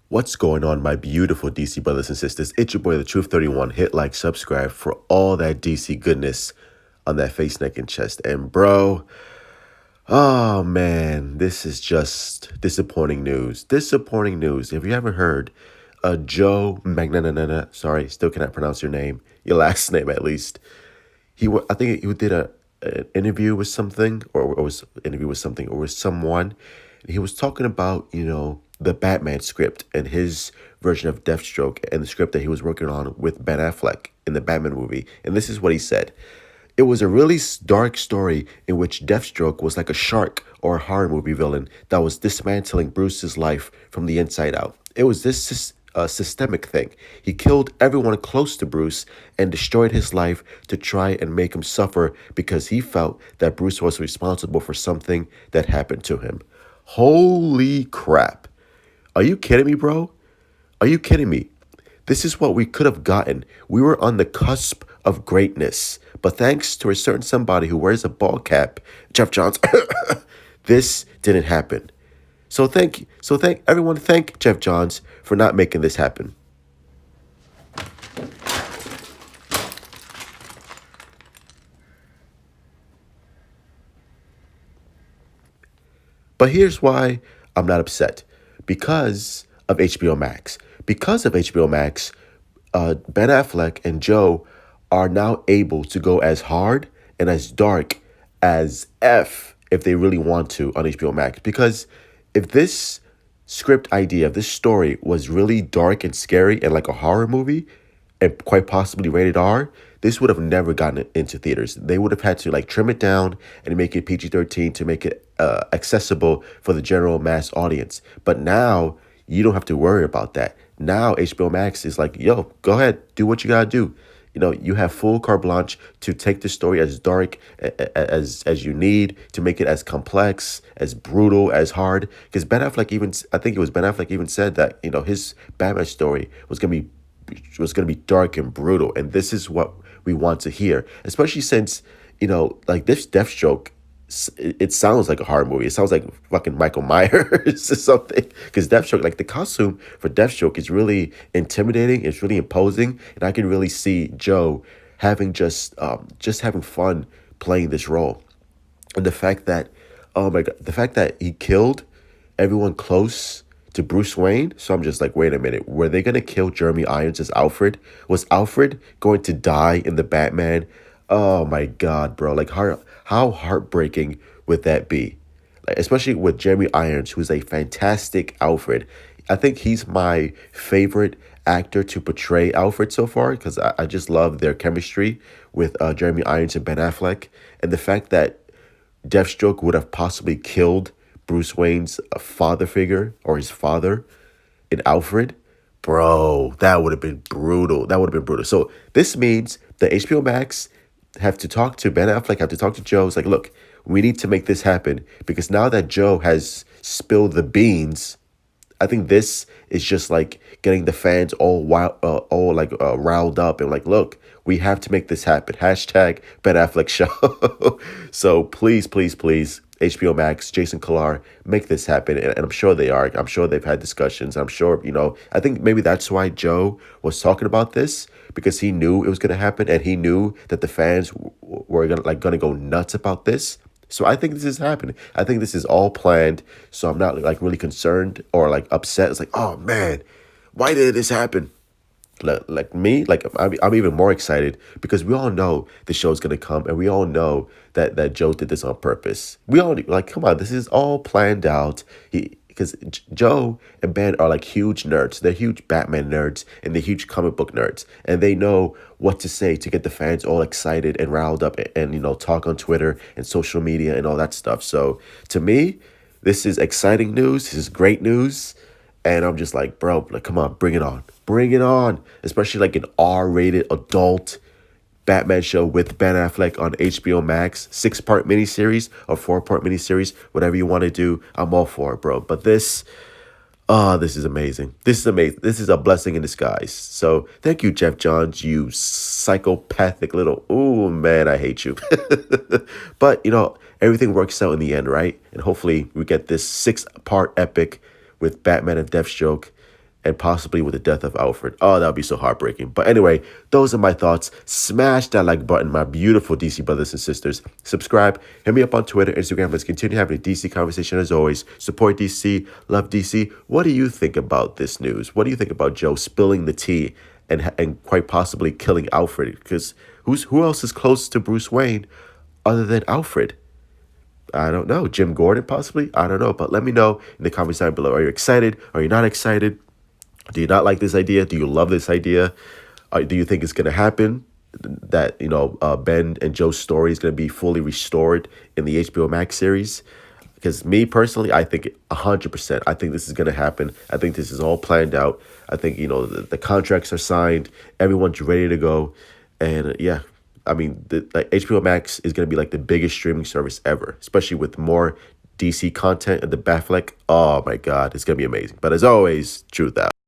What's going on, my beautiful DC brothers and sisters? It's your boy, the Truth 31. Hit like, subscribe for all that DC goodness on that face, neck, and chest. And bro, oh man, this is just disappointing news. Disappointing news. Have you ever heard Joe Magnanana? Sorry, still cannot pronounce your name, your last name at least. I think he did an interview with something, or was interview with something, or with someone. And he was talking about the Batman script and his version of Deathstroke and the script that he was working on with Ben Affleck in the Batman movie. And this is what he said. It was a really dark story in which Deathstroke was like a shark or a horror movie villain that was dismantling Bruce's life from the inside out. It was this systemic thing. He killed everyone close to Bruce and destroyed his life to try and make him suffer because he felt that Bruce was responsible for something that happened to him. Holy crap. Are you kidding me, bro? Are you kidding me? This is what we could have gotten. We were on the cusp of greatness. But thanks to a certain somebody who wears a ball cap, Jeff Johns, this didn't happen. So thank everyone, thank Jeff Johns for not making this happen. But here's why I'm not upset. Because of HBO Max. Because of HBO Max, Ben Affleck and Joe are now able to go as hard and as dark as F if they really want to on HBO Max. Because if this script idea, this story was really dark and scary and like a horror movie and quite possibly rated R, this would have never gotten into theaters. They would have had to like trim it down and make it PG-13 to make it accessible for the general mass audience. But now you don't have to worry about that. Now HBO Max is like, yo, go ahead, do what you gotta do. You have full carte blanche to take the story as dark as you need, to make it as complex, as brutal, as hard. Because I think it was Ben Affleck even said that his Batman story was gonna be dark and brutal, and this is what we want to hear. Especially since like this Deathstroke, it sounds like a horror movie. It sounds like fucking Michael Myers or something. Because Deathstroke, like the costume for Deathstroke, is really intimidating. It's really imposing, and I can really see Joe having just having fun playing this role. And the fact that, oh my god, the fact that he killed everyone close to Bruce Wayne. So I'm just like, wait a minute, were they gonna kill Jeremy Irons as Alfred? Was Alfred going to die in the Batman? Oh my god, bro! Like how heartbreaking would that be? Like, especially with Jeremy Irons, who's a fantastic Alfred. I think he's my favorite actor to portray Alfred so far because I just love their chemistry with Jeremy Irons and Ben Affleck, and the fact that Deathstroke would have possibly killed Bruce Wayne's father figure or his father in Alfred, bro, that would have been brutal. That would have been brutal. So this means that HBO Max have to talk to Ben Affleck, have to talk to Joe. It's like, look, we need to make this happen because now that Joe has spilled the beans, I think this is just like getting the fans all wild, riled up and like, look, we have to make this happen. Hashtag Ben Affleck show. So please, please, please, HBO Max, Jason Kilar, make this happen. And I'm sure they are. I'm sure they've had discussions. I'm sure, I think maybe that's why Joe was talking about this because he knew it was going to happen and he knew that the fans were gonna go nuts about this. So I think this is happening. I think this is all planned. So I'm not like really concerned or like upset. It's like, oh man, why did this happen? Like me, like I'm even more excited because we all know the show's gonna come, and we all know that Joe did this on purpose. We all like, come on, this is all planned out. Because Joe and Ben are like huge nerds. They're huge Batman nerds and they're huge comic book nerds, and they know what to say to get the fans all excited and riled up, and talk on Twitter and social media and all that stuff. So to me, this is exciting news. This is great news. And I'm just like, bro, like, come on, bring it on. Bring it on. Especially like an R-rated adult Batman show with Ben Affleck on HBO Max. 6-part miniseries or 4-part miniseries. Whatever you want to do, I'm all for it, bro. But this is amazing. This is amazing. This is a blessing in disguise. So thank you, Jeff Johns, you psychopathic little, ooh, man, I hate you. But, everything works out in the end, right? And hopefully we get this 6-part epic with Batman and Deathstroke and possibly with the death of Alfred. Oh, that would be so heartbreaking. But anyway, those are my thoughts. Smash that like button, my beautiful DC brothers and sisters. Subscribe. Hit me up on Twitter, Instagram. Let's continue having a DC conversation as always. Support DC. Love DC. What do you think about this news? What do you think about Joe spilling the tea and quite possibly killing Alfred? Because who else is close to Bruce Wayne other than Alfred? I don't know. Jim Gordon, possibly? I don't know. But let me know in the comments down below. Are you excited? Are you not excited? Do you not like this idea? Do you love this idea? Do you think it's going to happen? That, Ben and Joe's story is going to be fully restored in the HBO Max series? Because me personally, I think 100%. I think this is going to happen. I think this is all planned out. I think, the contracts are signed. Everyone's ready to go. And yeah, I mean, HBO Max is going to be like the biggest streaming service ever, especially with more DC content and the Affleck. Oh my God, it's going to be amazing. But as always, truth out.